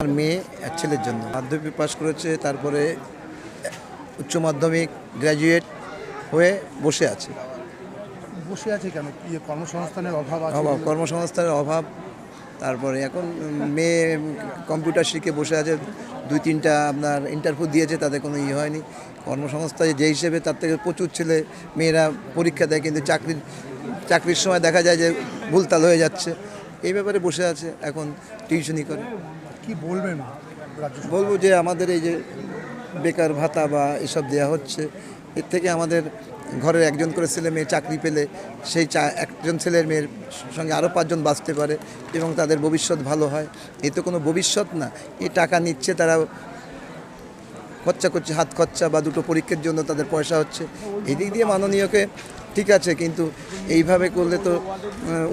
আমার মেয়ে এক ছেলের জন্য মাধ্যমিক পাস করেছে, তারপরে উচ্চ মাধ্যমিক গ্র্যাজুয়েট হয়ে বসে আছে। বসে আছে কেন? কি কর্মসংস্থানের অভাব আছে? কর্মসংস্থানের অভাব। তারপরে এখন মেয়ে কম্পিউটার শিখে বসে আছে, 2-3টা আপনার ইন্টারভিউ দিয়েছে, তাতে কোনো হয়নি। কর্মসংস্থা যে হিসেবে তার থেকে প্রচুর ছেলে মেয়েরা পরীক্ষা দেয়, কিন্তু চাকরির সময় দেখা যায় যে ভুলতাল হয়ে যাচ্ছে। এই ব্যাপারে বসে আছে, এখন টিউশনি করে। কি বলবেন বলবো যে আমাদের এই যে বেকার ভাতা বা এসব দেওয়া হচ্ছে, এর থেকে আমাদের ঘরের একজন করে ছেলে মেয়ে চাকরি পেলে সেই একজন ছেলের মেয়ের সঙ্গে আরও 5জন বাঁচতে পারে এবং তাদের ভবিষ্যৎ ভালো হয়। এ তো কোনো ভবিষ্যৎ না, এই টাকা নিচ্ছে, তারা খরচা করছে, হাত খরচা বা দুটো পরীক্ষার জন্য তাদের পয়সা হচ্ছে। এই দিক দিয়ে মাননীয়কে ঠিক আছে, কিন্তু এইভাবে করলে তো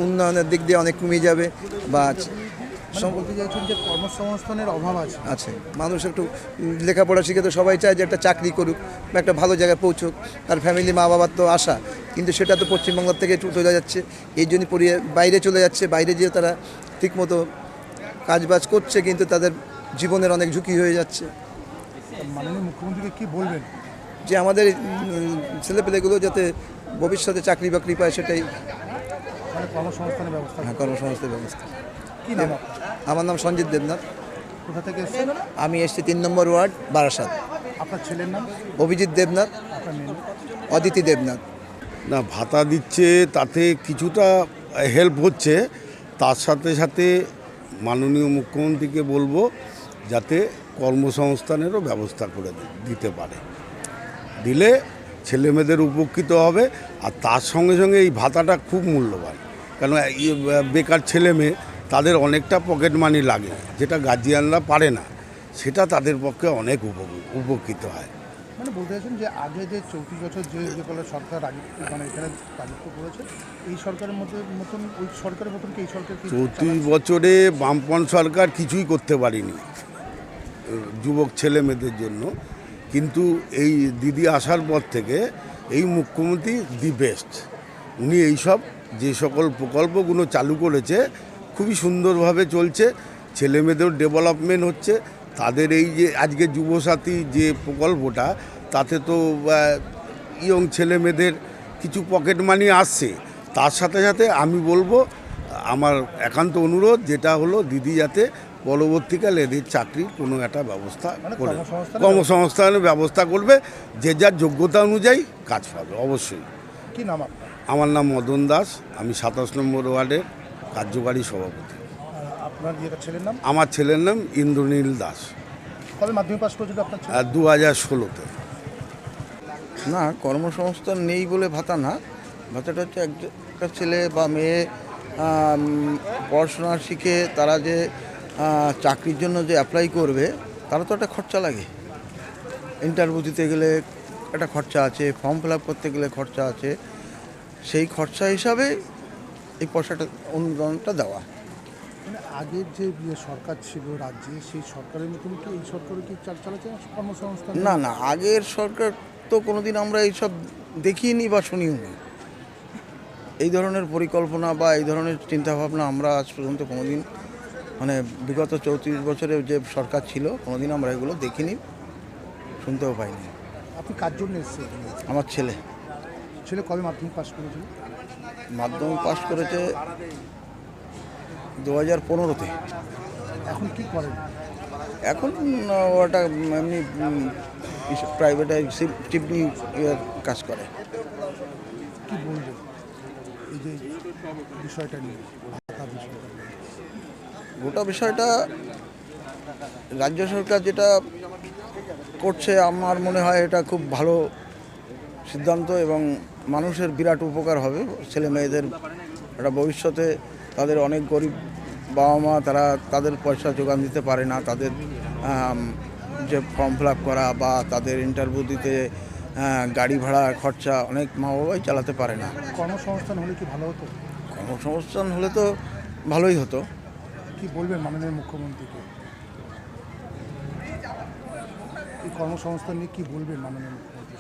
উন্নয়নের দিক দিয়ে অনেক কমে যাবে। বা বলতে চাইছেন যে কর্মসংস্থানের অভাব আছে, মানুষ একটু লেখাপড়া শিখে তো সবাই চায় যে একটা চাকরি করুক বা একটা ভালো জায়গায় পৌঁছুক, তার ফ্যামিলি মা বাবার তো আশা, কিন্তু সেটা তো পশ্চিমবাংলার থেকে চলে যাচ্ছে। এই জন্য বাইরে চলে যাচ্ছে, বাইরে যেয়ে তারা ঠিকমতো কাজবাজ করছে, কিন্তু তাদের জীবনের অনেক ঝুঁকি হয়ে যাচ্ছে। মাননীয় মুখ্যমন্ত্রীকে কি বলবেন যে আমাদের ছেলেপেলেগুলো যাতে ভবিষ্যতে চাকরি বাকরি পায়, সেটাই কর্মসংস্থানের ব্যবস্থা। হ্যাঁ, কর্মসংস্থানের ব্যবস্থা। কি নাম? আমার নাম সঞ্জিত দেবনাথ। কোথা থেকে এসেছেন? আমি এসেছি 3 নম্বর ওয়ার্ড, বারাসাত। আপনার ছেলের নাম? অভিজিৎ দেবনাথ, আপনার মেয়ে? অদিতি দেবনাথ। না, ভাতা দিচ্ছে, তাতে কিছুটা হেল্প হচ্ছে। তার সাথে সাথে মাননীয় মুখ্যমন্ত্রীকে বলবো যাতে কর্মসংস্থানেরও ব্যবস্থা করে দিতে পারে, দিলে ছেলেমেয়েদের উপকৃত হবে। আর তার সঙ্গে সঙ্গে এই ভাতাটা খুব মূল্যবান, কেন বেকার ছেলে মেয়ে তাদের অনেকটা পকেট মানি লাগে, যেটা গার্জিয়ানরা পারে না, সেটা তাদের পক্ষে অনেক উপকৃত হয়। মানে বলতে চাইছেন যে আগে যে 34 বছর যে সরকার মানে এখানে রাজত্ব করেছে, এই সরকারের মতন ওই সরকারের মতন কি এই সরকার? 34 বছরে বামপন্থী সরকার কিছুই করতে পারেনি যুবক ছেলে মেয়েদের জন্য, কিন্তু এই দিদি আসার পর থেকে এই মুখ্যমন্ত্রী দি বেস্ট। উনি এইসব যে সকল প্রকল্পগুলো চালু করেছে খুবই সুন্দরভাবে চলছে, ছেলে মেয়েদের ডেভেলপমেন্ট হচ্ছে। তাদের এই যে আজকে যুবসাথী যে প্রকল্পটা, তাতে তো ইয়ং ছেলে মেয়েদের কিছু পকেট মানি আসছে। তার সাথে সাথে আমি বলবো, আমার একান্ত অনুরোধ যেটা হলো, দিদি যাতে পরবর্তীকালে এদের চাকরির কোনো একটা ব্যবস্থা করে, কর্মসংস্থানের ব্যবস্থা করবে, যে যার যোগ্যতা অনুযায়ী কাজ পাবে অবশ্যই। কি নাম আপনার? আমার নাম মদন দাস, আমি 27 নম্বর ওয়ার্ডের কার্যকারী সভাপতি। আপনার ছেলের নাম? আমার ছেলের নাম ইন্দ্রনীল দাস। কবে মাধ্যমিক পাস করেছিল আপনার ছেলে? 2016-তে। না, কর্মসংস্থান নেই বলে ভাতা না, ভাতাটা হচ্ছে একটা ছেলে বা মেয়ে পড়াশোনা শিখে তারা যে চাকরির জন্য যে অ্যাপ্লাই করবে, তারা তো একটা খরচা লাগে। ইন্টারভিউ দিতে গেলে একটা খরচা আছে, ফর্ম ফিল আপ করতে গেলে খরচা আছে, সেই খরচা হিসাবে এই পয়সাটা অনুদানটা দেওয়া। মানে আগের যে সরকার ছিল রাজ্যে, সেই সরকারের মতন কি এই সরকারও কি চালাচ্ছে কর্মসংস্থান? না না, আগের সরকার তো কোনোদিন আমরা এইসব দেখিনি বা শুনিও নি। এই ধরনের পরিকল্পনা বা এই ধরনের চিন্তাভাবনা আমরা আজ পর্যন্ত কোনোদিন, মানে বিগত 34 বছরের যে সরকার ছিল, কোনোদিন আমরা এগুলো দেখিনি, শুনতেও পাইনি। আপনি কার জন্য এসেছেন? আমার ছেলে কবে মাধ্যমিক পাস করেছিল? মাধ্যমিক পাস করেছে 2015-তে। এখন কি করেন? এখন ওটা এমনি প্রাইভেট চিমনি কাজ করে। কি বলবেন এই যে বিষয়টা নিয়ে? গোটা বিষয়টা রাজ্য সরকার যেটা করছে, আমার মনে হয় এটা খুব ভালো সিদ্ধান্ত এবং মানুষের বিরাট উপকার হবে। ছেলে মেয়েদের একটা ভবিষ্যতে, তাদের অনেক গরিব বাবা মা, তাদের পয়সা যোগান দিতে পারে না, তাদের যে ফর্ম ফিল আপ করা বা তাদের ইন্টারভিউ দিতে গাড়ি ভাড়া খরচা অনেক মা বাবাই চালাতে পারে না। কর্মসংস্থান হলে কি ভালো হতো? কর্মসংস্থান হলে তো ভালোই হতো। কি বলবেন মাননীয় মুখ্যমন্ত্রীকে? এই কর্মসংস্থান নিয়ে কি বলবেন মাননীয় মুখ্যমন্ত্রী?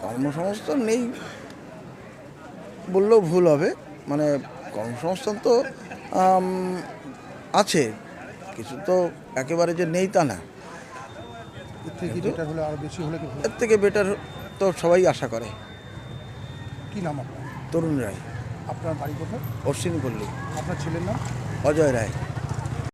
কর্মসংস্থান নেই বললেও ভুল হবে, মানে কর্মসংস্থান তো আছে, কিছু তো একেবারে যে নেই তা না, এর থেকে কি বেটার হলে আরও বেশি হলে কি ভালো? এর থেকে বেটার তো সবাই আশা করে। কি নাম আপনার? তরুণ রায়, আপনার বাড়ি কোথায়? অশ্বিনী পল্লী, আপনার ছেলের নাম? অজয় রায়।